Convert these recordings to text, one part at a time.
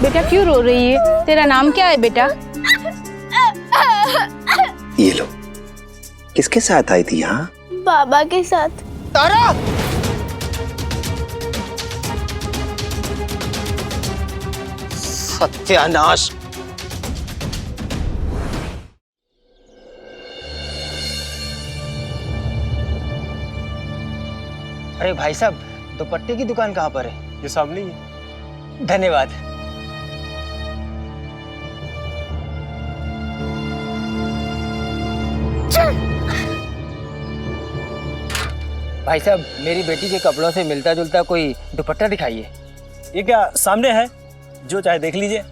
बेटा क्यों रो रही है? तेरा नाम क्या है बेटा? ये लो। किसके साथ आई थी यहाँ? बाबा के साथ। तारा! सत्यानाश! अरे भाई साहब, दुपट्टे की दुकान कहाँ पर है? ये सामने ही है। धन्यवाद। भाई साहब, मेरी बेटी के कपड़ों से मिलता जुलता कोई दुपट्टा दिखाइए। ये क्या सामने है? जो चाहे देख लीजिए।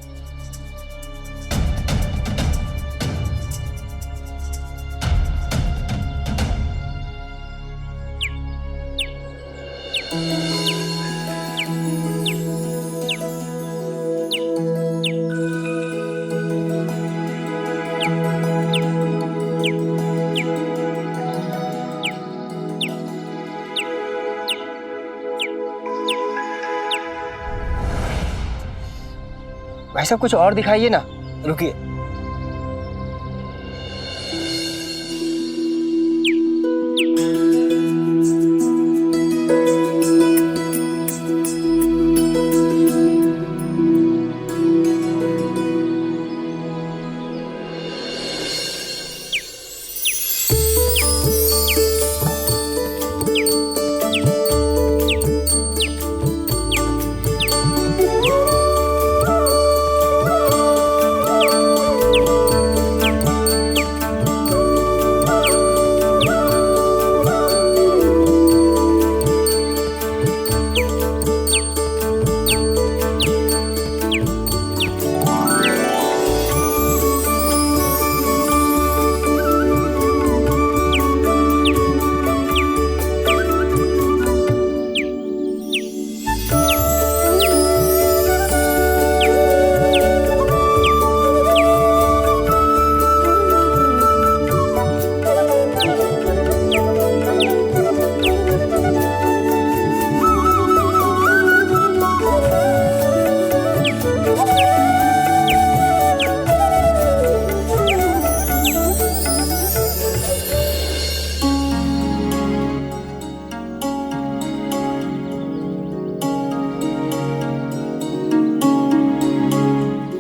भाई साहब, कुछ और दिखाइए ना। रुकिए।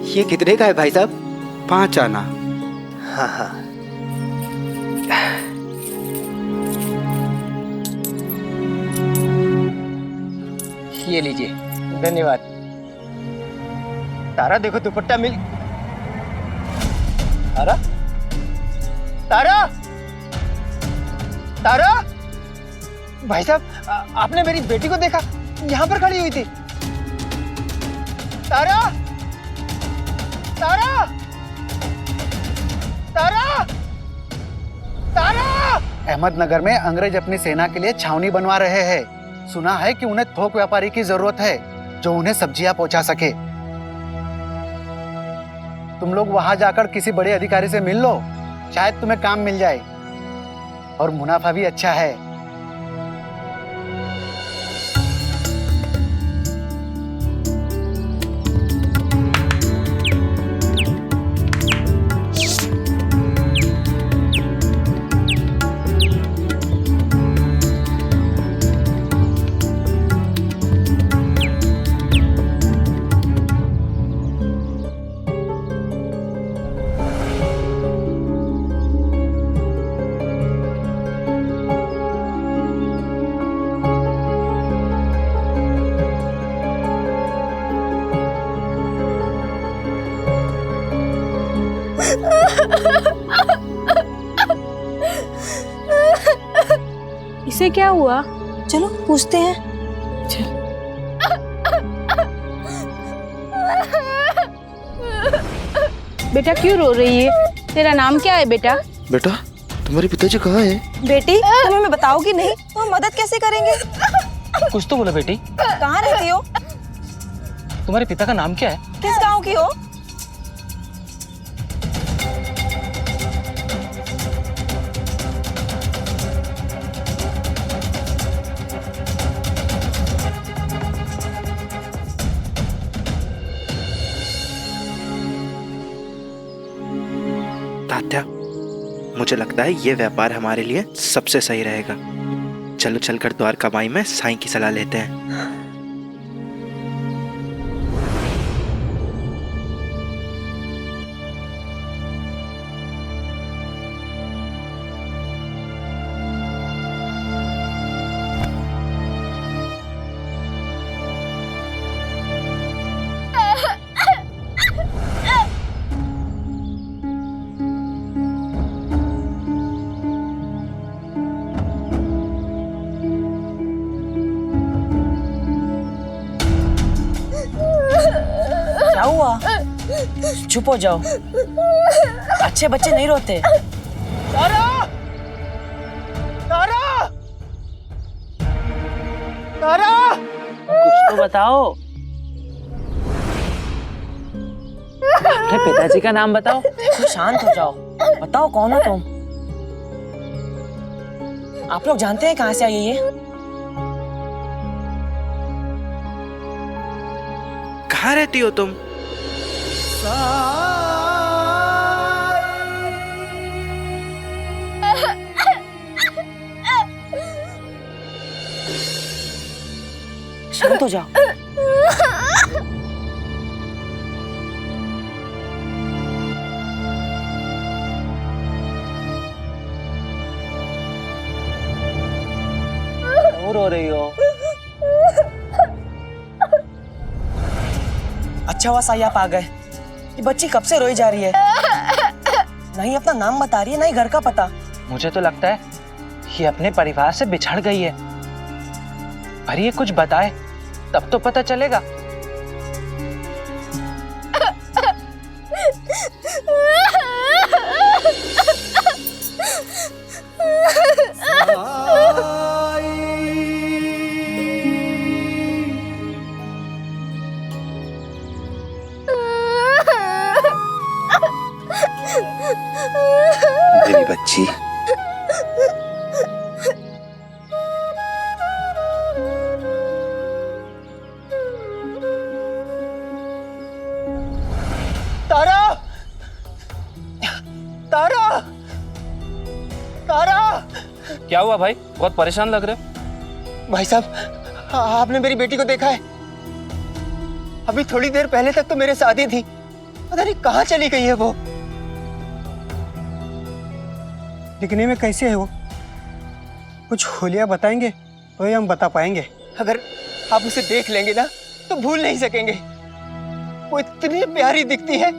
ये कितने का है भाई साहब? 5 आना। हाँ हाँ। ये लीजिए। धन्यवाद। तारा देखो, दुपट्टा मिल। तारा, तारा, तारा! भाई साहब, आपने मेरी बेटी को देखा? यहाँ पर खड़ी हुई थी। तारा! तारा! तारा! तारा! अहमदनगर में अंग्रेज अपनी सेना के लिए छावनी बनवा रहे हैं। सुना है कि उन्हें थोक व्यापारी की जरूरत है जो उन्हें सब्जियां पहुंचा सके। तुम लोग वहां जाकर किसी बड़े अधिकारी से मिल लो, शायद तुम्हें काम मिल जाए और मुनाफा भी अच्छा है। इसे क्या हुआ? चलो पूछते हैं। बेटा क्यों रो रही है? तेरा नाम क्या है बेटा? बेटा, तुम्हारे पिताजी कहाँ हैं? बेटी, तुम हमें बताओगी नहीं तो हम मदद कैसे करेंगे? कुछ तो बोलो बेटी। कहाँ रहती हो? तुम्हारे पिता का नाम क्या है? किस गांव की हो? तात्या, मुझे लगता है ये व्यापार हमारे लिए सबसे सही रहेगा। चलो चलकर द्वारका माई में साईं की सलाह लेते हैं। क्या हुआ? चुप हो जाओ, अच्छे बच्चे नहीं रोते। तारा! तारा! तारा! कुछ तो बताओ, अपने पिताजी का नाम बताओ। तुम शांत हो जाओ, बताओ कौन हो तुम? आप लोग जानते हैं कहाँ से आई है ये? कहाँ रहती हो तुम? शांत हो जाओ। क्यों रो रही हो? अच्छा हुआ साई आप आ गए। ये बच्ची कब से रोई जा रही है, नहीं अपना नाम बता रही है, नहीं घर का पता। मुझे तो लगता है ये अपने परिवार से बिछड़ गई है, पर ये कुछ बताए तब तो पता चलेगा। मेरी बच्ची, तारा! तारा! तारा! क्या हुआ भाई, बहुत परेशान लग रहे हो। भाई साहब, आपने मेरी बेटी को देखा है? अभी थोड़ी देर पहले तक तो मेरे साथ ही थी, पता नहीं कहाँ चली गई है वो। दिखने में कैसे है वो? कुछ होलिया बताएंगे तो ही हम बता पाएंगे। अगर आप उसे देख लेंगे ना तो भूल नहीं सकेंगे। वो इतनी प्यारी दिखती है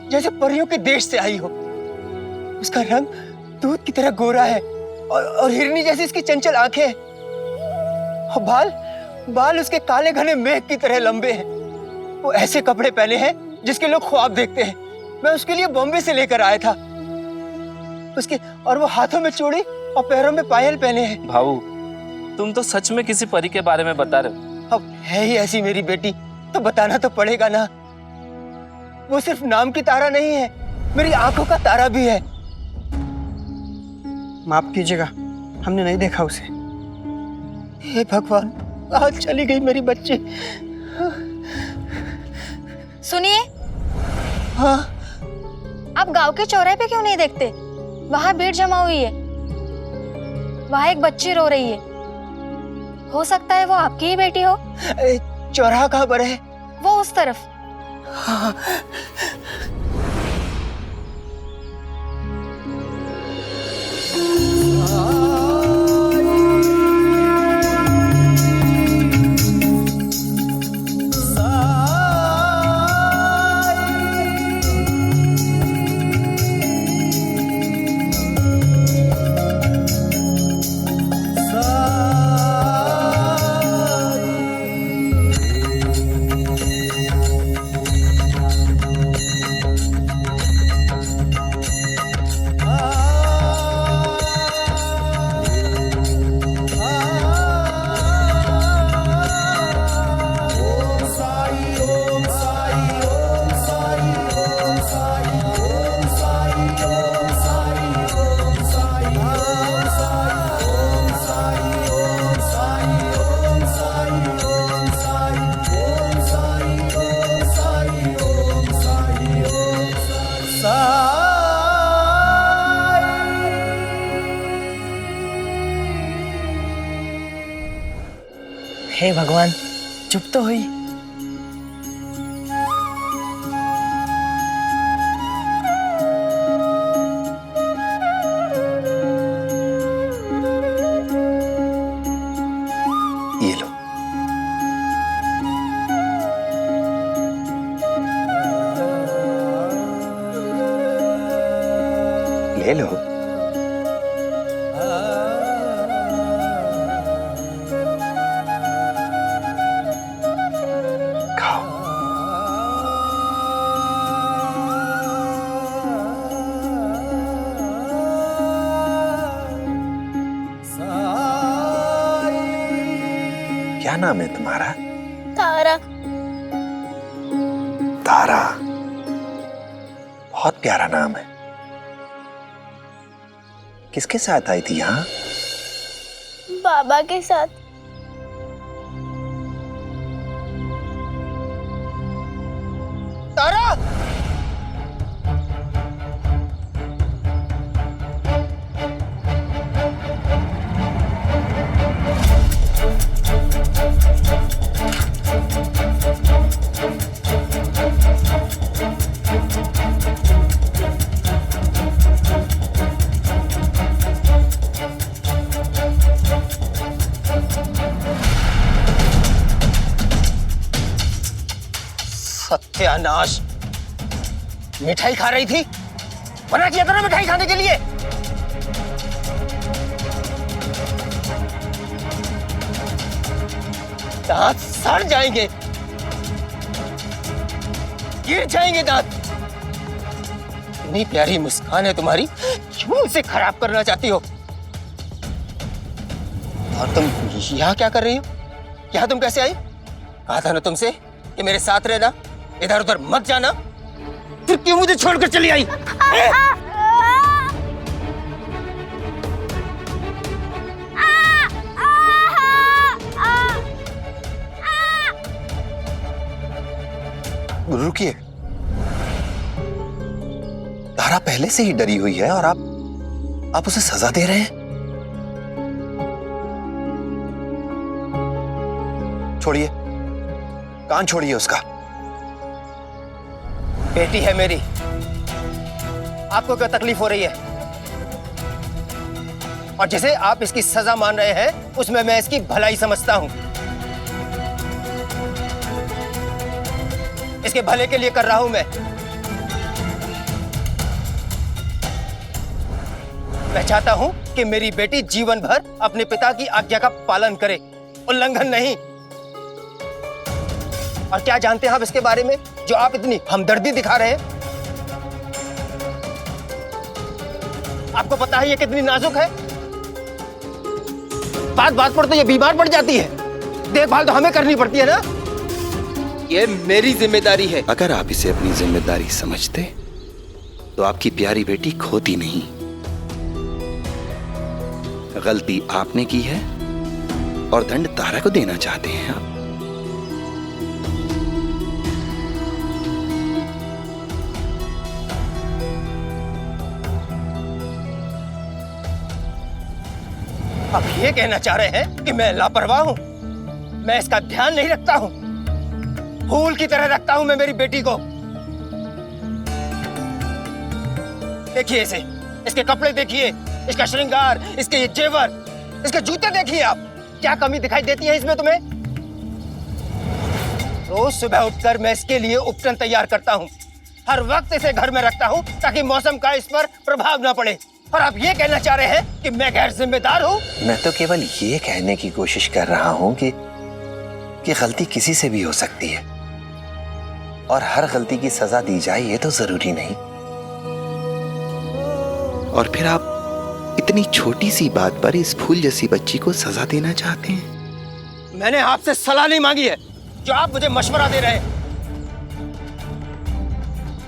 जैसे परियों के देश से आई हो। उसका रंग दूध की तरह गोरा है और हिरनी जैसी इसकी चंचल आंखें हैं। और बाल उसके काले घने मेघ की तरह लंबे हैं। वो ऐसे कपड़े पहने हैं जिसके लोग ख्वाब देखते हैं। मैं उसके लिए बॉम्बे से लेकर आया था। और वो हाथों में चूड़ी और पैरों में पायल पहने हैं। भाऊ, तुम तो सच में किसी परी के बारे में बता रहे हो। अब है ही ऐसी मेरी बेटी तो बताना तो पड़ेगा ना। वो सिर्फ नाम की तारा नहीं है, मेरी आंखों का तारा भी है। माफ कीजिएगा, हमने नहीं देखा उसे। हे भगवान, आज चली गई मेरी बच्ची। सुनिए, हाँ, आप गांव के चौराहे पे क्यों नहीं देखते? वहां भीड़ जमा हुई है। वहां एक बच्ची रो रही है। हो सकता है वो आपकी ही बेटी हो। चौराहा कहाँ पर है? वो उस तरफ। हाँ। हे भगवान, चुप तो हुई। ये लो। ले लो। खाओ। क्या नाम है तुम्हारा? तारा। तारा, बहुत प्यारा नाम है। किसके साथ आई थी यहाँ? बाबा के साथ। तारा! सत्यानाश! मिठाई खा रही थी? मना किया था ना मिठाई खाने के लिए। दांत सड़ जाएंगे, गिर जाएंगे दांत। इतनी प्यारी मुस्कान है तुम्हारी, क्यों उसे खराब करना चाहती हो? और तुम यहाँ क्या कर रही हो? यहाँ तुम कैसे आई? कहा था ना तुमसे कि मेरे साथ रहना, इधर उधर मत जाना। फिर क्यों मुझे छोड़कर चली आई? रुकिए। तारा पहले से ही डरी हुई है और आप उसे सजा दे रहे हैं? छोड़िए, कान छोड़िए उसका। बेटी है मेरी, आपको क्या तकलीफ हो रही है? और जिसे आप इसकी सजा मान रहे हैं, उसमें मैं इसकी भलाई समझता हूं। इसके भले के लिए कर रहा हूं मैं। मैं चाहता हूं कि मेरी बेटी जीवन भर अपने पिता की आज्ञा का पालन करे, उल्लंघन नहीं। और क्या जानते हैं आप इसके बारे में, जो आप इतनी हमदर्दी दिखा रहे हैं? आपको पता है ये कितनी नाजुक है? बात बात पर तो ये बीमार पड़ जाती है। देखभाल तो हमें करनी पड़ती है ना। ये मेरी जिम्मेदारी है। अगर आप इसे अपनी जिम्मेदारी समझते तो आपकी प्यारी बेटी खोती नहीं। गलती आपने की है और दंड तारा को देना चाहते हैं आप। आप ये कहना चाह रहे हैं कि मैं लापरवाह हूं? मैं इसका ध्यान नहीं रखता हूं? फूल की तरह रखता हूं मैं मेरी बेटी को। देखिए इसे, इसके कपड़े देखिए, इसका श्रृंगार, इसके ये जेवर, इसके जूते देखिए आप। क्या कमी दिखाई देती है इसमें तुम्हें? रोज सुबह उठकर मैं इसके लिए उपटन तैयार करता हूं। हर वक्त इसे घर में रखता हूं ताकि मौसम का इस पर प्रभाव ना पड़े। और आप ये कहना चाह रहे हैं कि मैं गैर जिम्मेदार हूं? मैं तो केवल ये कहने की कोशिश कर रहा हूं कि गलती किसी से भी हो सकती है और हर गलती की सजा दी जाए ये तो जरूरी नहीं। और फिर आप इतनी छोटी सी बात पर इस फूल जैसी बच्ची को सजा देना चाहते हैं? मैंने आपसे सलाह नहीं मांगी है, जो आप मुझे मशवरा दे रहे हैं।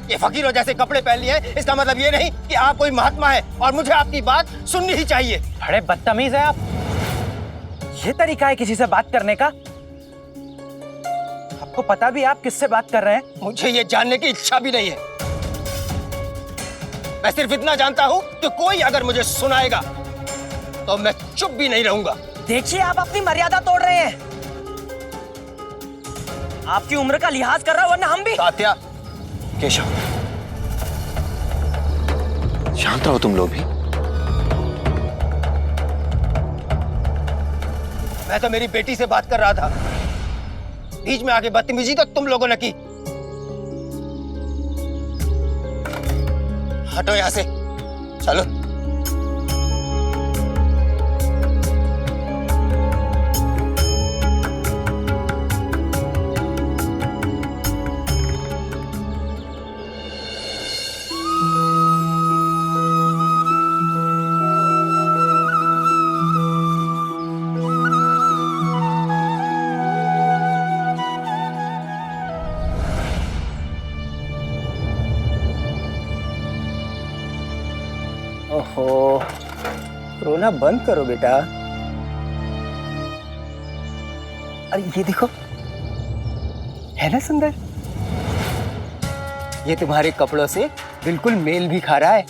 ये फकीरों जैसे कपड़े पहन लिए हैं, इसका मतलब ये नहीं कि आप कोई महात्मा है और मुझे आपकी बात सुननी ही चाहिए। बड़े बदतमीज है आप। ये तरीका है किसी से बात करने का? आपको पता भी आप किससे बात कर रहे हैं? मुझे ये जानने की इच्छा भी नहीं है। मैं सिर्फ इतना जानता हूं कि कोई अगर मुझे सुनाएगा तो मैं चुप भी नहीं रहूंगा। देखिए आप अपनी मर्यादा तोड़ रहे हैं। आपकी उम्र का लिहाज कर रहा हूं, वरना हम भी। तात्या, केशव, शांत रहो तुम लोग भी। मैं तो मेरी बेटी से बात कर रहा था, बीच में आके बदतमीजी तो तुम लोगों ने की। हटो यहां से, चलो। ओहो, रोना बंद करो बेटा। अरे ये देखो, है ना सुंदर? ये तुम्हारे कपड़ों से बिल्कुल मेल भी खा रहा है।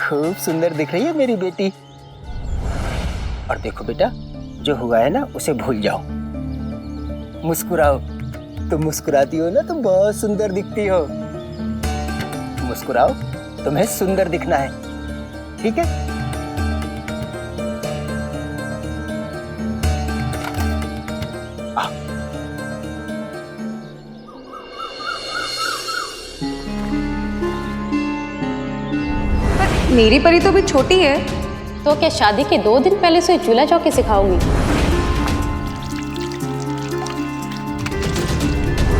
खूब सुंदर दिख रही है मेरी बेटी। और देखो बेटा, जो हुआ है ना उसे भूल जाओ, मुस्कुराओ। तुम मुस्कुराती हो ना तो बहुत सुंदर दिखती हो। मुस्कुराओ, तुम्हें सुंदर दिखना है, ठीक है? मेरी परी तो भी छोटी है। तो क्या शादी के 2 दिन पहले से चूल्हा चौकी सिखाओगी?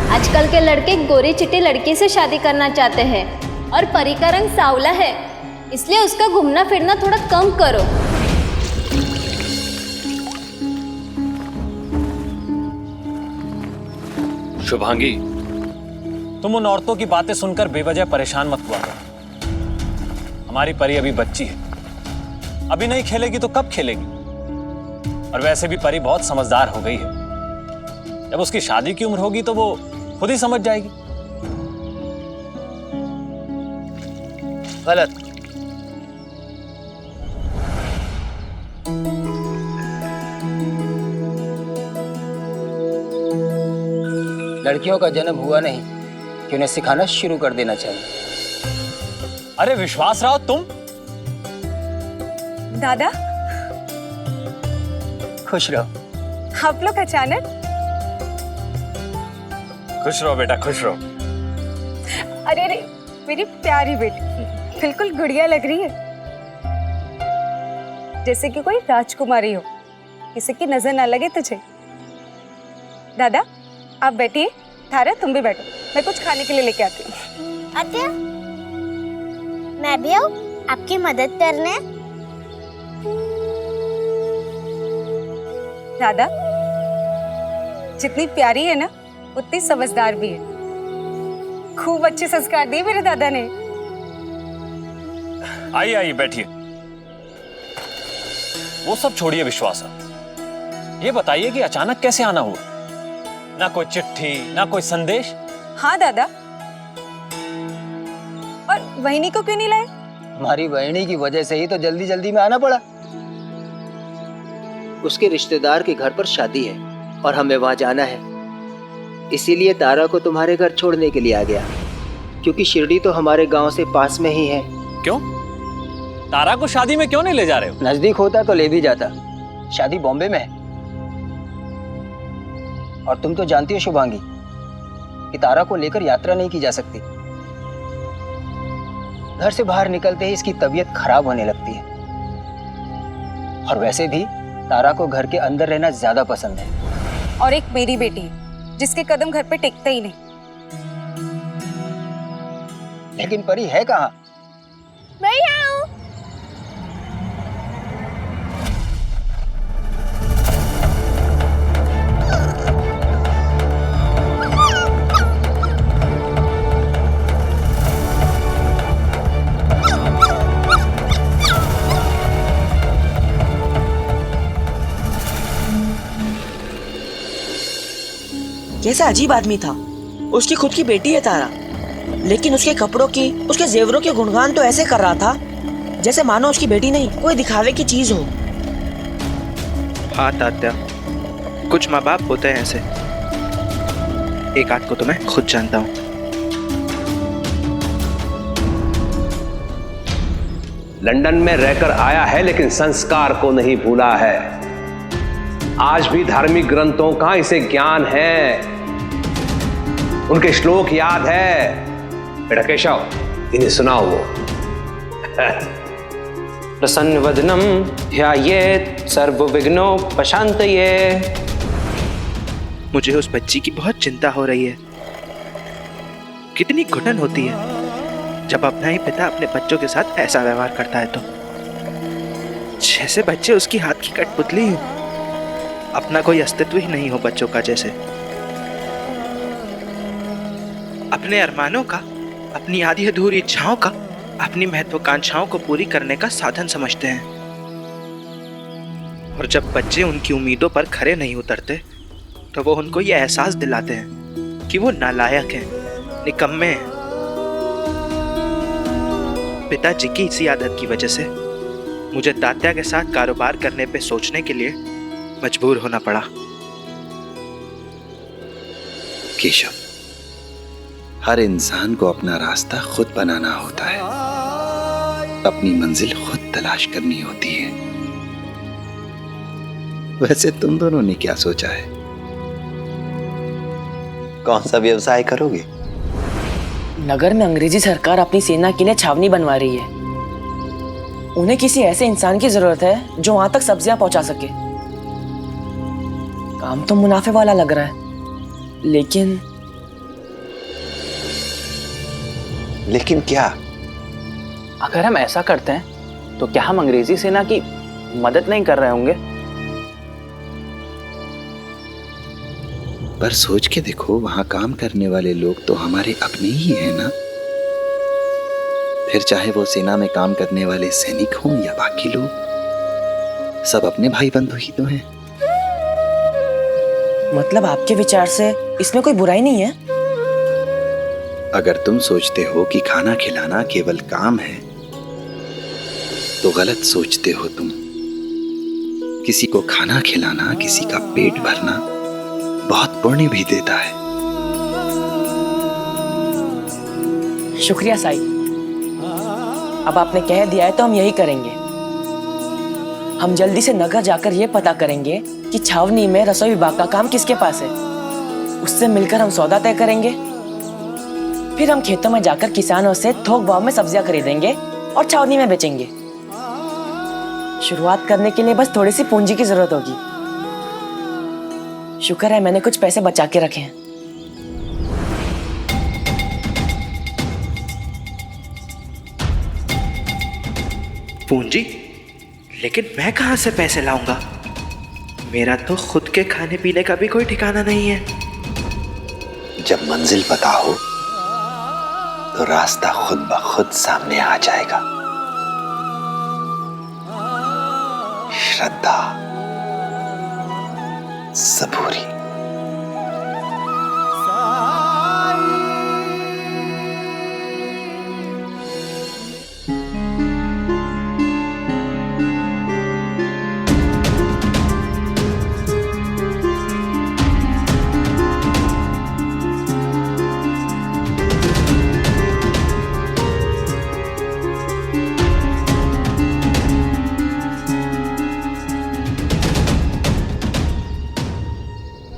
आजकल के लड़के गोरी चिट्टी लड़की से शादी करना चाहते हैं और परी का रंग सांवला है, इसलिए उसका घूमना फिरना थोड़ा कम करो। शुभांगी, तुम उन औरतों की बातें सुनकर बेवजह परेशान मत हुआ करो। हमारी परी अभी बच्ची है, अभी नहीं खेलेगी तो कब खेलेगी? और वैसे भी परी बहुत समझदार हो गई है। जब उसकी शादी की उम्र होगी तो वो खुद ही समझ जाएगी। गलत। लड़कियों का जन्म हुआ नहीं कि उन्हें सिखाना शुरू कर देना चाहिए। अरे विश्वास राव, तुम? दादा, खुश रहो। आप लोग अचानक? खुश रहो बेटा, खुश रहो। अरे अरे, मेरी प्यारी बेटी बिल्कुल गुड़िया लग रही है, जैसे कि कोई राजकुमारी हो, किसी की नजर ना लगे तुझे। दादा, आप बैठिए। थारा, तुम भी बैठो, मैं कुछ खाने के लिए लेके आती हूँ। अत्या, मैं भी आऊँ आपकी मदद करने? दादा, जितनी प्यारी है ना उतनी समझदार भी है। खूब अच्छे संस्कार दिए मेरे दादा ने। आइए आइए, बैठिए। वो सब छोड़िए विश्वास, ये बताइए कि अचानक कैसे आना हुआ? ना कोई चिट्ठी, ना कोई संदेश? हाँ दादा, और वहिनी को क्यों नहीं लाए? हमारी बहनी की वजह से ही तो जल्दी जल्दी में आना पड़ा। उसके रिश्तेदार के घर पर शादी है और हमें वहां जाना है, इसीलिए तारा को तुम्हारे घर छोड़ने के लिए आ गया, क्योंकि शिरडी तो हमारे गांव से पास में ही है। क्यों? तारा को शादी में क्यों नहीं ले जा रहे हो? नजदीक होता तो ले भी जाता, शादी बॉम्बे में है। और तुम तो जानती हो शुभांगी कि तारा को लेकर यात्रा नहीं की जा सकती। घर से बाहर निकलते ही इसकी तबीयत खराब होने लगती है। और वैसे भी तारा को घर के अंदर रहना ज्यादा पसंद है। और एक मेरी बेटी है जिसके कदम घर पे टिकते ही नहीं। लेकिन परी है कहाँ? मैं यहाँ हूँ। कैसा अजीब आदमी था। उसकी खुद की बेटी है तारा, लेकिन उसके कपड़ों की, उसके जेवरों के गुणगान तो ऐसे कर रहा था जैसे मानो उसकी बेटी नहीं, कोई दिखावे की चीज हो। हाँ तात्या, कुछ माँ बाप होते हैं ऐसे। एक आध को तो मैं खुद जानता हूँ। लंदन में रहकर आया है लेकिन संस्कार को नहीं भूला है। आज भी धार्मिक ग्रंथों का इसे ज्ञान है, उनके श्लोक याद है। बेटा केशव, इन्हें सुनाओ वो। प्रसन्न वदनम ध्यायेत सर्वविघ्नोपशान्तये। मुझे उस बच्ची की बहुत चिंता हो रही है। कितनी घुटन होती है जब अपना ही पिता अपने बच्चों के साथ ऐसा व्यवहार करता है तो। जैसे बच्चे उसकी हाथ की कठपुतली हो, अपना कोई अस्तित्व ही नहीं हो बच्चों का जैसे। अपने अरमानों का, अपनी आधी अधूरी इच्छाओं का, अपनी महत्वाकांक्षाओं को पूरी करने का साधन समझते हैं। और जब बच्चे उनकी उम्मीदों पर खरे नहीं उतरते तो वो उनको ये एहसास दिलाते हैं कि वो नालायक हैं, निकम्मे हैं। पिताजी की इसी आदत की वजह से मुझे तात्या के साथ कारोबार करने पे सोचने के लिए मजबूर होना पड़ा। केशव, हर इंसान को अपना रास्ता खुद बनाना होता है, अपनी मंजिल खुद तलाश करनी होती है। वैसे तुम दोनों ने क्या सोचा है? कौन सा व्यवसाय करोगे? नगर में अंग्रेजी सरकार अपनी सेना के लिए छावनी बनवा रही है। उन्हें किसी ऐसे इंसान की जरूरत है जो वहां तक सब्जियां पहुंचा सके। काम तो मुनाफे वाला लग रहा है, लेकिन क्या? अगर हम ऐसा करते हैं तो क्या हम अंग्रेजी सेना की मदद नहीं कर रहे होंगे? पर सोच के देखो, वहां काम करने वाले लोग तो हमारे अपने ही हैं ना। फिर चाहे वो सेना में काम करने वाले सैनिक हों या बाकी लोग, सब अपने भाई बंधु ही तो हैं। मतलब आपके विचार से इसमें कोई बुराई नहीं है? अगर तुम सोचते हो कि खाना खिलाना केवल काम है तो गलत सोचते हो तुम। किसी को खाना खिलाना, किसी का पेट भरना बहुत पुण्य भी देता है। शुक्रिया साई, अब आपने कह दिया है तो हम यही करेंगे। हम जल्दी से नगर जाकर यह पता करेंगे कि छावनी में रसोई विभाग का काम किसके पास है। उससे मिलकर हम सौदा तय करेंगे। फिर हम खेतों में जाकर किसानों से थोक भाव में सब्जियां खरीदेंगे और छावनी में बेचेंगे। शुरुआत करने के लिए बस थोड़ी सी पूंजी की जरूरत होगी। शुक्र है मैंने कुछ पैसे बचा के रखे हैं। पूंजी? लेकिन मैं कहां से पैसे लाऊंगा? मेरा तो खुद के खाने पीने का भी कोई ठिकाना नहीं है। जब मंजिल पता हो तो रास्ता खुद ब खुद सामने आ जाएगा। श्रद्धा, सबूरी।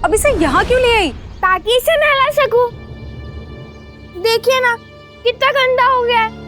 अब इसे यहाँ क्यों ले आई? ताकि इसे नहला सकूं। देखिए ना कितना गंदा हो गया है।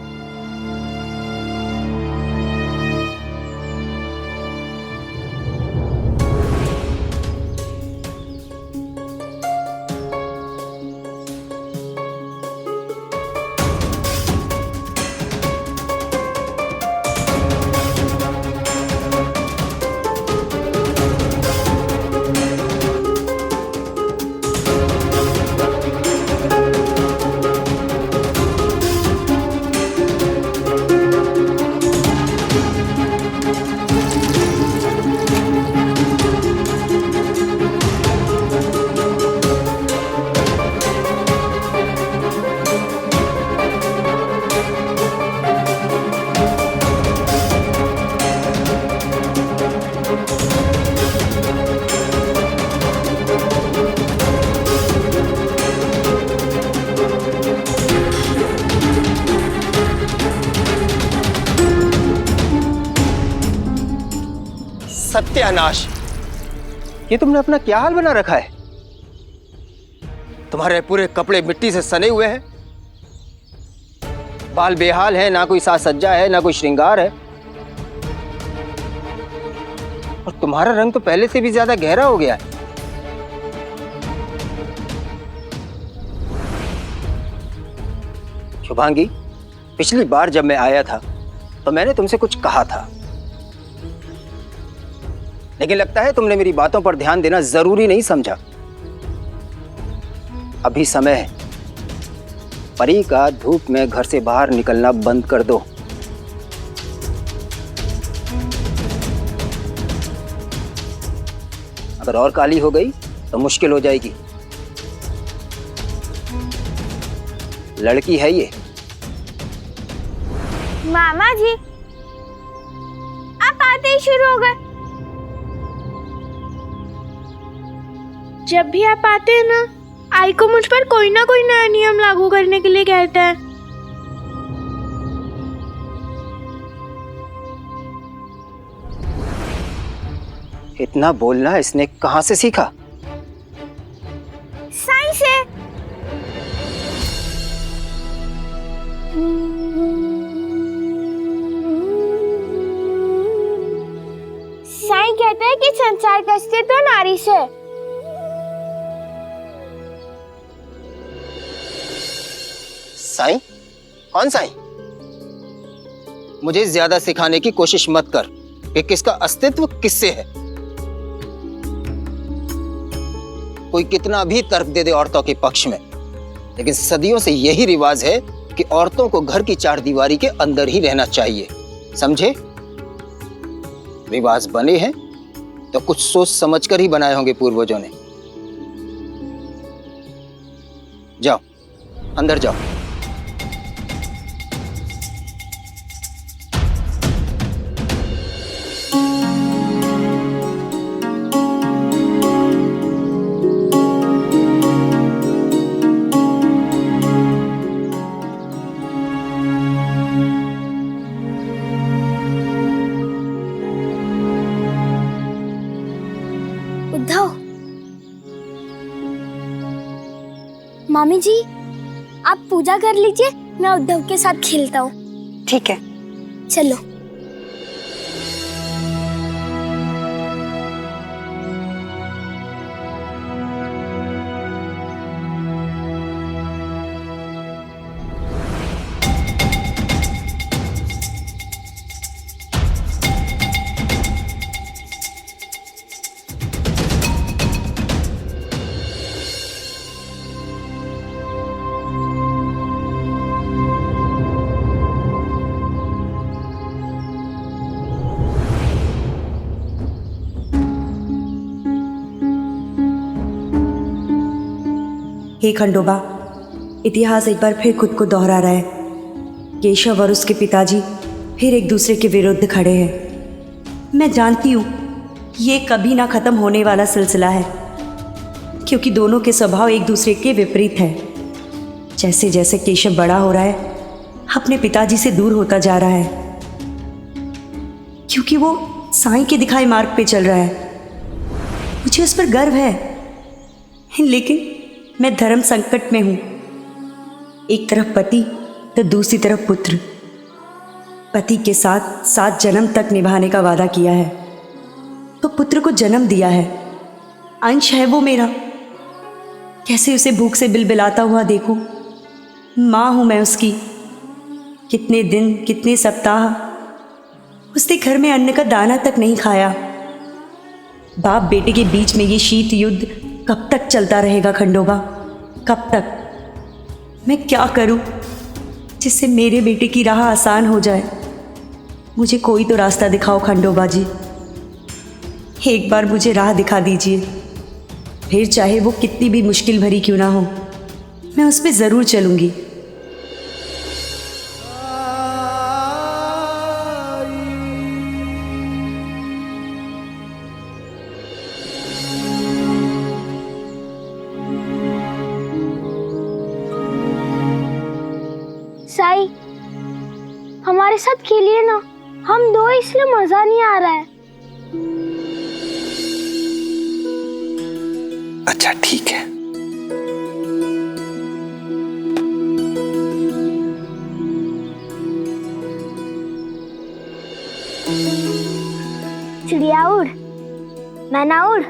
सत्यानाश! ये तुमने अपना क्या हाल बना रखा है? तुम्हारे पूरे कपड़े मिट्टी से सने हुए हैं, बाल बेहाल है, ना कोई साज सज्जा है, ना कोई श्रृंगार है, और तुम्हारा रंग तो पहले से भी ज्यादा गहरा हो गया है। शुभांगी, पिछली बार जब मैं आया था तो मैंने तुमसे कुछ कहा था, लेकिन लगता है तुमने मेरी बातों पर ध्यान देना जरूरी नहीं समझा। अभी समय है, परी का धूप में घर से बाहर निकलना बंद कर दो। अगर और काली हो गई तो मुश्किल हो जाएगी। लड़की है ये। मामा जी, आप आते ही शुरू हो गए। जब भी आप आते हैं ना, आई को मुझ पर कोई ना कोई नया नियम लागू करने के लिए कहते हैं। इतना बोलना इसने कहां से सीखा? साई से। साई कहते हैं कि संसार का अस्तित्व नारी से। साईं? कौन साईं? मुझे ज्यादा सिखाने की कोशिश मत कर कि किसका अस्तित्व किससे है। कोई कितना भी तर्क दे दे औरतों के पक्ष में, लेकिन सदियों से यही रिवाज है कि औरतों को घर की चारदीवारी के अंदर ही रहना चाहिए, समझे? रिवाज बने हैं तो कुछ सोच समझकर ही बनाए होंगे पूर्वजों ने। जाओ, अंदर जाओ। उद्धव, मामी जी, आप पूजा कर लीजिए, मैं उद्धव के साथ खेलता हूँ। ठीक है, चलो। हे खंडोबा, इतिहास एक बार फिर खुद को दोहरा रहा है। केशव और उसके पिताजी फिर एक दूसरे के विरुद्ध खड़े हैं। मैं जानती हूँ ये कभी ना ख़त्म होने वाला सिलसिला है, क्योंकि दोनों के स्वभाव एक दूसरे के विपरीत हैं। जैसे जैसे केशव बड़ा हो रहा है, अपने पिताजी से दूर होता जा रहा है, क्योंकि वो साईं के दिखाए मार्ग पे चल रहा है। मुझे उस पर गर्व है, लेकिन मैं धर्म संकट में हूँ। एक तरफ पति तो दूसरी तरफ पुत्र। पति के साथ 7 जन्म तक निभाने का वादा किया है, तो पुत्र को जन्म दिया है। अंश है वो मेरा। कैसे उसे भूख से बिलबिलाता हुआ देखूं? माँ हूँ मैं उसकी। कितने दिन, कितने सप्ताह उसने घर में अन्न का दाना तक नहीं खाया। बाप बेटे के बीच में ये शीत युद्ध कब तक चलता रहेगा खंडोबा? कब तक? मैं क्या करूं जिससे मेरे बेटे की राह आसान हो जाए? मुझे कोई तो रास्ता दिखाओ खंडोबा जी। एक बार मुझे राह दिखा दीजिए, फिर चाहे वो कितनी भी मुश्किल भरी क्यों ना हो, मैं उस पर ज़रूर चलूंगी। साई, हमारे साथ खेलिए ना, हम दो इसलिए मजा नहीं आ रहा है। अच्छा ठीक है। चिड़िया उड़, मैं ना उड़।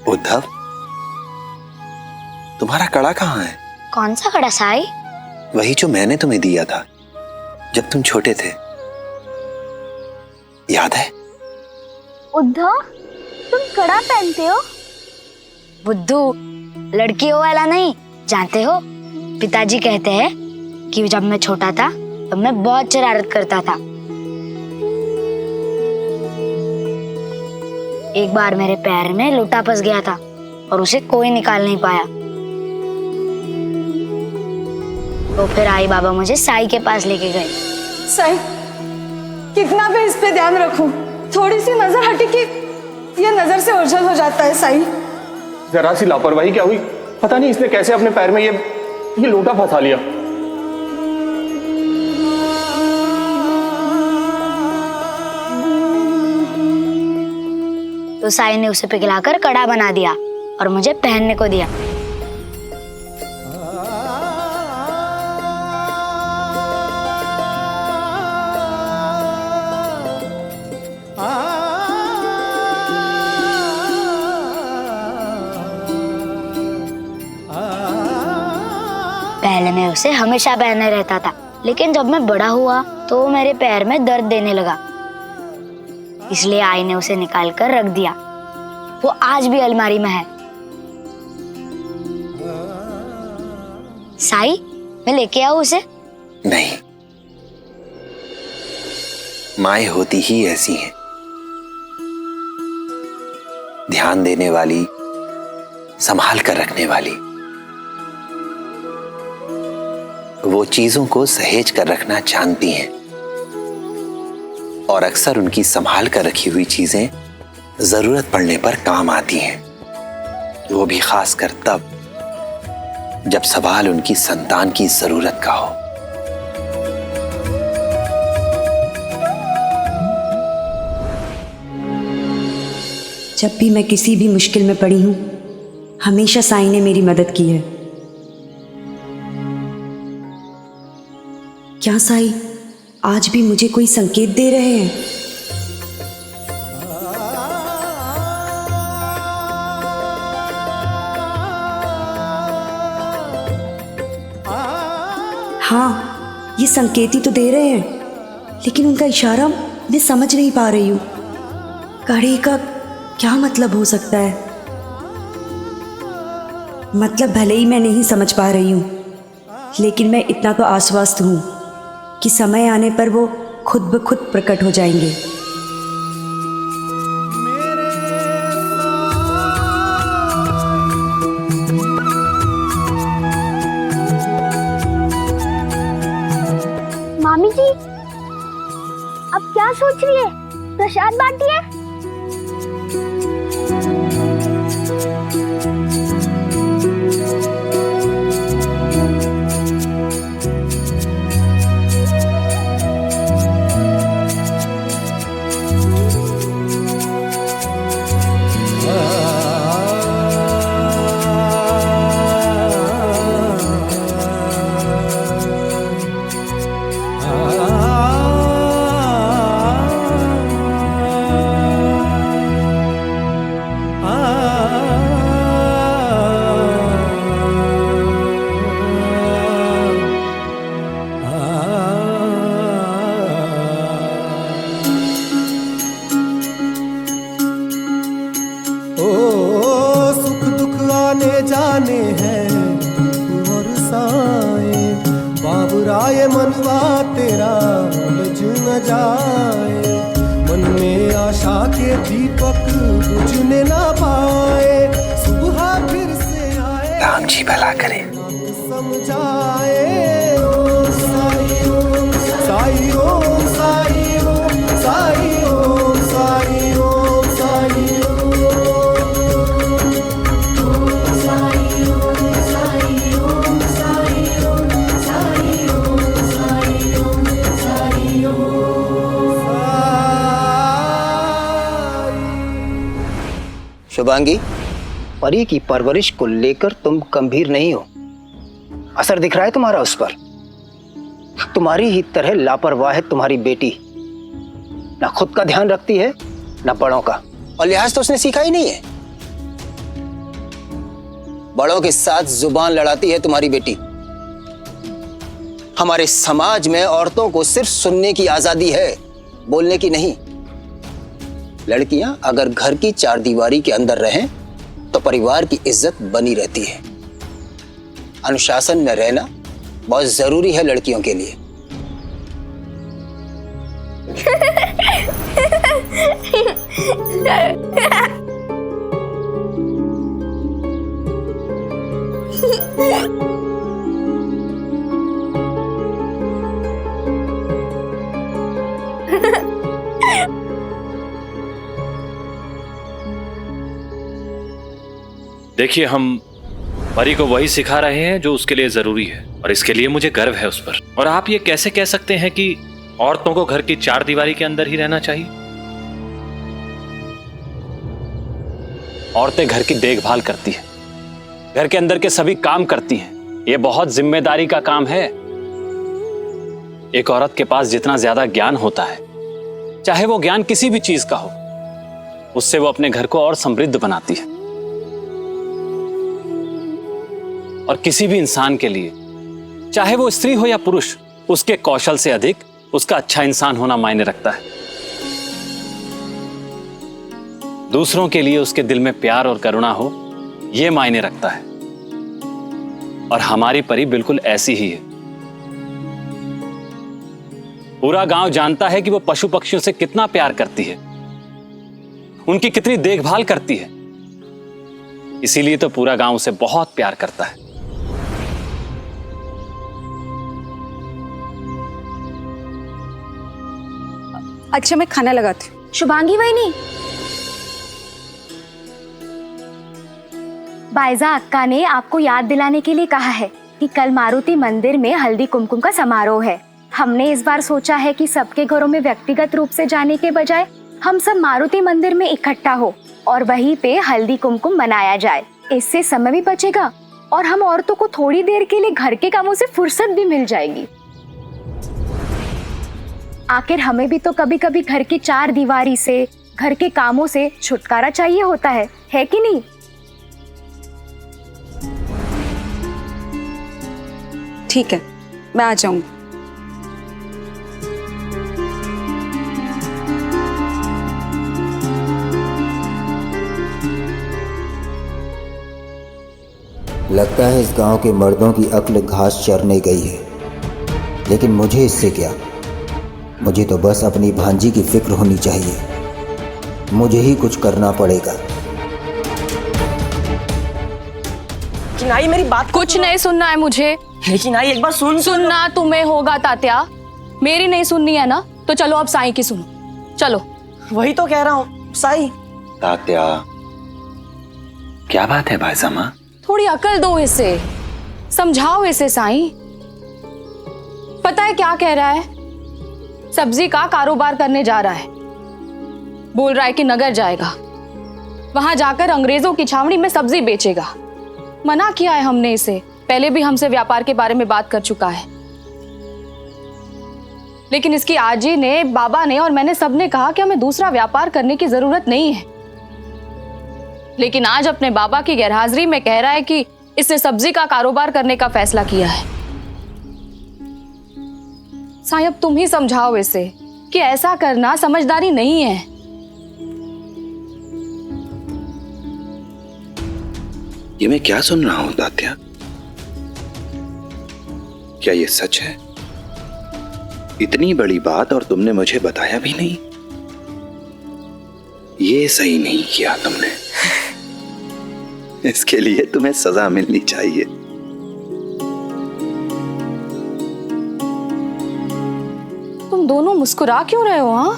उद्धव, तुम्हारा कड़ा कहाँ है? कौन सा कड़ा साई? वही जो मैंने तुम्हें दिया था जब तुम छोटे थे, याद है? उद्धव, तुम कड़ा पहनते हो? बुद्धू, लड़कियों वाला नहीं, जानते हो पिताजी कहते हैं कि जब मैं छोटा था तब मैं बहुत शरारत करता था। एक बार मेरे पैर में लोटा फंस गया था और उसे कोई निकाल नहीं पाया। तो फिर आई बाबा मुझे साई के पास लेके गए। साई, कितना भी इस पे ध्यान रखूं, थोड़ी सी नजर हटी कि ये नजर से ओझल हो जाता है। साई, जरा सी लापरवाही क्या हुई, पता नहीं इसने कैसे अपने पैर में ये लोटा फंसा लिया। तो साई ने उसे पिघलाकर कड़ा बना दिया और मुझे पहनने को दिया। पहले मैं उसे हमेशा पहने रहता था, लेकिन जब मैं बड़ा हुआ तो मेरे पैर में दर्द देने लगा, इसलिए आई ने उसे निकाल कर रख दिया। वो आज भी अलमारी में है। साई, मैं लेके आऊं उसे? नहीं, माएं होती ही ऐसी हैं, ध्यान देने वाली, संभाल कर रखने वाली। वो चीजों को सहेज कर रखना जानती हैं और अक्सर उनकी संभाल कर रखी हुई चीजें जरूरत पड़ने पर काम आती हैं, वो भी खासकर तब जब सवाल उनकी संतान की जरूरत का हो। जब भी मैं किसी भी मुश्किल में पड़ी हूं, हमेशा साई ने मेरी मदद की है। क्या साई आज भी मुझे कोई संकेत दे रहे हैं? हाँ, ये संकेत ही तो दे रहे हैं, लेकिन उनका इशारा मैं समझ नहीं पा रही हूँ। कड़े का क्या मतलब हो सकता है? मतलब भले ही मैं नहीं समझ पा रही हूँ, लेकिन मैं इतना तो आश्वस्त हूँ कि समय आने पर वो खुद ब खुद प्रकट हो जाएंगे। मामी जी, अब क्या सोच रही है? प्रसाद बांटिए। जाने हैं और साए, बाबुराए मनवा तेरा उलझ न जाए। मन में आशा के दीपक बुझने ना पाए, सुबह फिर से आए, राम जी भला करे। समझाए। ओम साई ओम साई ओम साई ओम साई ओम साई शुभांगी, परी की परवरिश को लेकर तुम गंभीर नहीं हो। असर दिख रहा है तुम्हारा उस पर। तुम्हारी ही तरह लापरवाह है तुम्हारी बेटी, ना खुद का ध्यान रखती है ना बड़ों का, और लिहाज तो उसने सीखा ही नहीं है। बड़ों के साथ जुबान लड़ाती है तुम्हारी बेटी। हमारे समाज में औरतों को सिर्फ सुनने की आजादी है, बोलने की नहीं। लड़कियां अगर घर की चारदीवारी के अंदर रहें तो परिवार की इज्जत बनी रहती है। अनुशासन में रहना बहुत जरूरी है लड़कियों के लिए। देखिए, हम परी को वही सिखा रहे हैं जो उसके लिए जरूरी है, और इसके लिए मुझे गर्व है उस पर। और आप ये कैसे कह सकते हैं कि औरतों को घर की चारदीवारी के अंदर ही रहना चाहिए? औरतें घर की देखभाल करती हैं, घर के अंदर के सभी काम करती हैं। ये बहुत जिम्मेदारी का काम है। एक औरत के पास जितना ज्यादा ज्ञान होता है, चाहे वो ज्ञान किसी भी चीज का हो, उससे वो अपने घर को और समृद्ध बनाती है। और किसी भी इंसान के लिए, चाहे वो स्त्री हो या पुरुष, उसके कौशल से अधिक उसका अच्छा इंसान होना मायने रखता है। दूसरों के लिए उसके दिल में प्यार और करुणा हो, यह मायने रखता है। और हमारी परी बिल्कुल ऐसी ही है। पूरा गांव जानता है कि वो पशु पक्षियों से कितना प्यार करती है, उनकी कितनी देखभाल करती है। इसीलिए तो पूरा गांव उसे बहुत प्यार करता है। अच्छा, मैं खाना लगाती हूँ। शुभांगी वहीनी, बायजा अक्का ने आपको याद दिलाने के लिए कहा है कि कल मारुति मंदिर में हल्दी कुमकुम का समारोह है। हमने इस बार सोचा है कि सबके घरों में व्यक्तिगत रूप से जाने के बजाय हम सब मारुति मंदिर में इकट्ठा हो और वहीं पे हल्दी कुमकुम मनाया जाए। इससे समय भी बचेगा और हम औरतों को थोड़ी देर के लिए घर के कामों से फुर्सत भी मिल जाएगी। आखिर हमें भी तो कभी कभी घर की चार दीवारी से, घर के कामों से छुटकारा चाहिए होता है कि नहीं? ठीक है, मैं आ जाऊंगी। लगता है इस गांव के मर्दों की अक्ल घास चरने गई है, लेकिन मुझे इससे क्या। मुझे तो बस अपनी भांजी की फिक्र होनी चाहिए। मुझे ही कुछ करना पड़ेगा। चिनाई, मेरी बात कुछ नहीं सुनना है मुझे। चिनाई, एक बार सुनना तुम्हें होगा तात्या। मेरी नहीं सुननी है ना, तो चलो अब साईं की सुनो। चलो। वही तो कह रहा हूँ साईं। तात्या, क्या बात है भाईजामा? थोड़ी अकल दो इसे, समझाओ इसे साईं। पता है क्या कह रहा है? सब्जी का कारोबार करने जा रहा है। बोल रहा है कि नगर जाएगा, वहां जाकर अंग्रेजों की छावनी में सब्जी बेचेगा। मना किया है हमने इसे, पहले भी हमसे व्यापार के बारे में बात कर चुका है। लेकिन इसकी आजी ने, बाबा ने और मैंने सबने कहा कि हमें दूसरा व्यापार करने की जरूरत नहीं है। लेकिन आज अपने बाबा की गैरहाजिरी में कह रहा है कि इसने सब्जी का कारोबार करने का फैसला किया है। साईं, अब तुम ही समझाओ इसे कि ऐसा करना समझदारी नहीं है। ये मैं क्या सुन रहा हूं तात्या? क्या ये सच है? इतनी बड़ी बात और तुमने मुझे बताया भी नहीं। ये सही नहीं किया तुमने। इसके लिए तुम्हें सजा मिलनी चाहिए। तुम दोनों मुस्कुरा क्यों रहे हो? हाँ,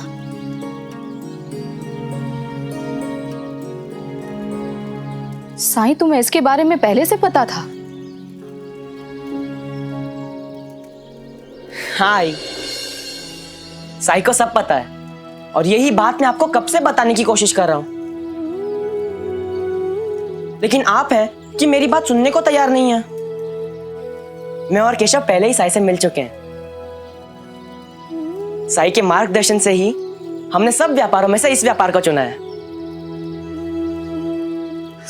साईं, तुम्हें इसके बारे में पहले से पता था? हाँ आई, साई को सब पता है और यही बात मैं आपको कब से बताने की कोशिश कर रहा हूं। लेकिन आप हैं कि मेरी बात सुनने को तैयार नहीं है। मैं और केशव पहले ही साई से मिल चुके हैं। साई के मार्गदर्शन से ही हमने सब व्यापारों में से इस व्यापार को चुना है।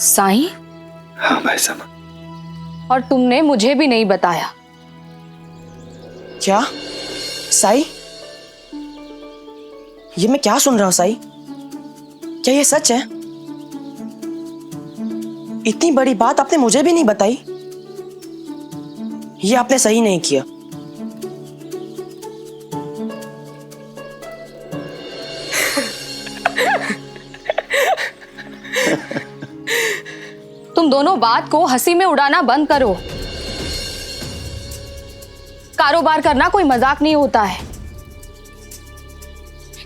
साई? हाँ भाई सामा। और तुमने मुझे भी नहीं बताया। क्या साई? ये मैं क्या सुन रहा हूं साई? क्या ये सच है? इतनी बड़ी बात आपने मुझे भी नहीं बताई। ये आपने सही नहीं किया। तुम दोनों बात को हंसी में उड़ाना बंद करो। कारोबार करना कोई मजाक नहीं होता है।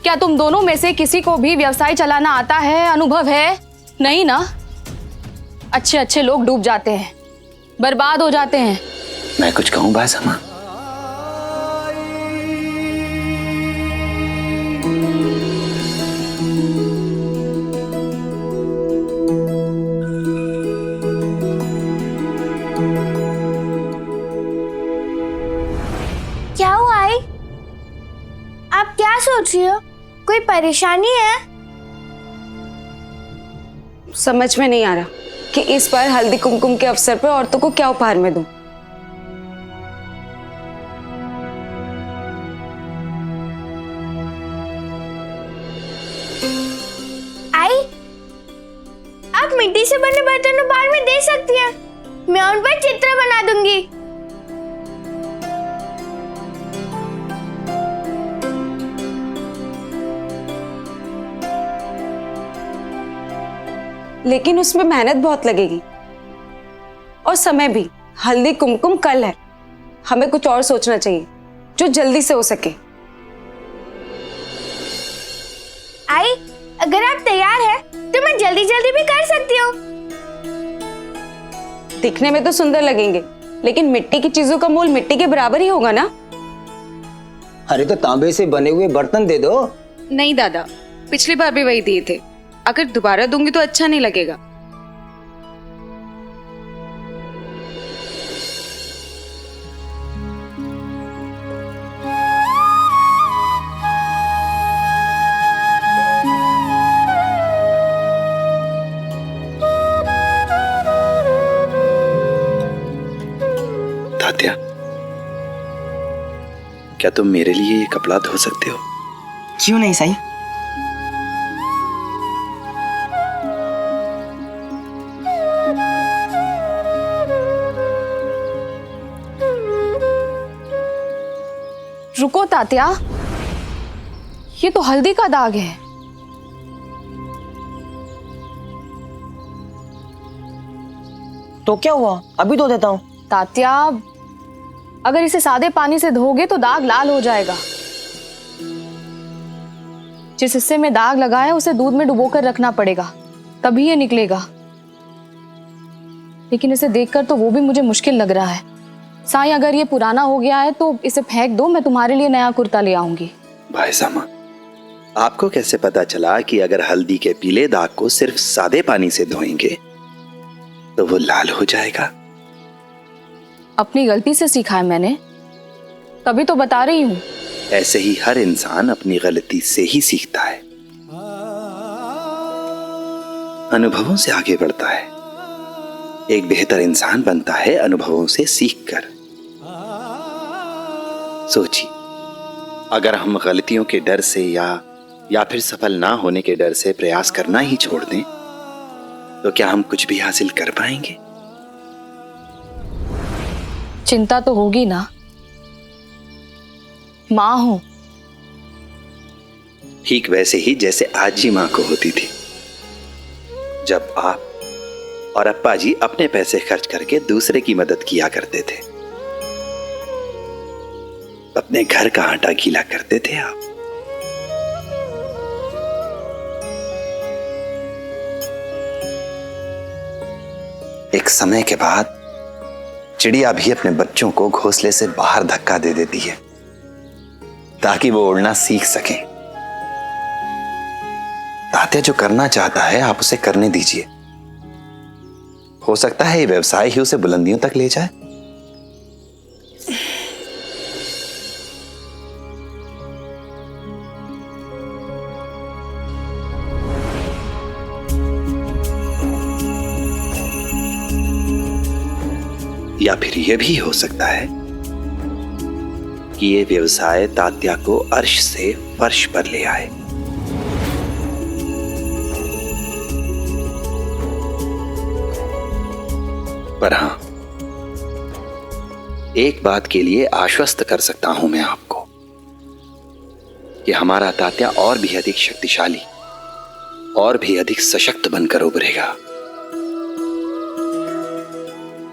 क्या तुम दोनों में से किसी को भी व्यवसाय चलाना आता है, अनुभव है? नहीं ना। अच्छे अच्छे लोग डूब जाते हैं, बर्बाद हो जाते हैं। मैं कुछ कहूं भाई सामा? क्या हुआ आई? आप क्या सोच रही हो? कोई परेशानी है? समझ में नहीं आ रहा कि इस बार हल्दी कुमकुम के अवसर पर औरतों को क्या उपहार में दूं। आई, आप मिट्टी से बने बर्तन उपहार में दे सकती हैं। मैं उन पर चित्र बना दूंगी। लेकिन उसमें मेहनत बहुत लगेगी और समय भी। हल्दी कुमकुम कल है, हमें कुछ और सोचना चाहिए जो जल्दी से हो सके। आई, अगर आप तैयार हैं, तो मैं जल्दी जल्दी भी कर सकती हूँ। दिखने में तो सुंदर लगेंगे, लेकिन मिट्टी की चीजों का मोल मिट्टी के बराबर ही होगा ना। अरे तो तांबे से बने हुए बर्तन दे दो। नहीं दादा, पिछली बार भी वही दिए थे। अगर दोबारा दूंगी तो अच्छा नहीं लगेगा। तात्या, क्या तुम मेरे लिए ये कपड़ा धो सकते हो? क्यों नहीं साई? रुको तात्या, ये तो हल्दी का दाग है। तो क्या हुआ, अभी धो देता हूँ। तात्या, अगर इसे सादे पानी से धोगे तो दाग लाल हो जाएगा। जिस हिस्से में दाग लगा है उसे दूध में डुबोकर रखना पड़ेगा, तभी ये निकलेगा। लेकिन इसे देखकर तो वो भी मुझे मुश्किल लग रहा है। साईं, अगर ये पुराना हो गया है तो इसे फेंक दो, मैं तुम्हारे लिए नया कुर्ता ले आऊंगी। भाई सामा, आपको कैसे पता चला कि अगर हल्दी के पीले दाग को सिर्फ सादे पानी से धोएंगे तो वो लाल हो जाएगा? अपनी गलती से सीखा है मैंने, तभी तो बता रही हूँ। ऐसे ही हर इंसान अपनी गलती से ही सीखता है, अनुभवों से आगे बढ़ता है। एक बेहतर इंसान बनता है अनुभवों से सीखकर। सोचिए, अगर हम गलतियों के डर से या फिर सफल ना होने के डर से प्रयास करना ही छोड़ दें तो क्या हम कुछ भी हासिल कर पाएंगे? चिंता तो होगी ना, माँ हूं। ठीक वैसे ही जैसे आजी माँ को होती थी, जब आप और अप्पा जी अपने पैसे खर्च करके दूसरे की मदद किया करते थे। अपने घर का आटा गीला करते थे आप। एक समय के बाद चिड़िया भी अपने बच्चों को घोंसले से बाहर धक्का दे देती है ताकि वो उड़ना सीख सके। तात्या जो करना चाहता है आप उसे करने दीजिए। हो सकता है ये व्यवसाय ही उसे बुलंदियों तक ले जाए। या फिर यह भी हो सकता है कि ये व्यवसाय तात्या को अर्श से फर्श पर ले आए। पर हां, एक बात के लिए आश्वस्त कर सकता हूं मैं आपको कि हमारा तात्या और भी अधिक शक्तिशाली और भी अधिक सशक्त बनकर उभरेगा।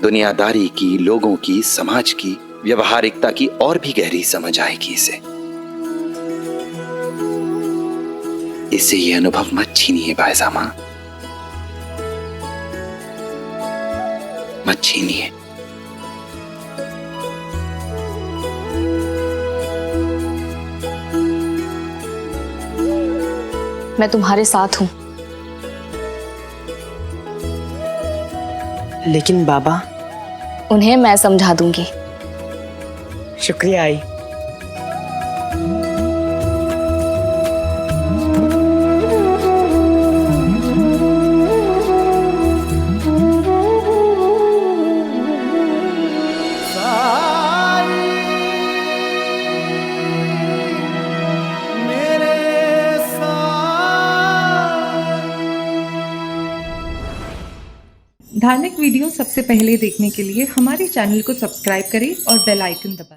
दुनियादारी की, लोगों की, समाज की, व्यवहारिकता की और भी गहरी समझ आएगी इसे। इससे ये अनुभव मत छीनिए बायजामा, मत छीनिए। मैं तुम्हारे साथ हूं। लेकिन बाबा, उन्हें मैं समझा दूंगी। शुक्रिया आई। धार्मिक वीडियो सबसे पहले देखने के लिए हमारे चैनल को सब्सक्राइब करें और बेल आइकन दबाएं।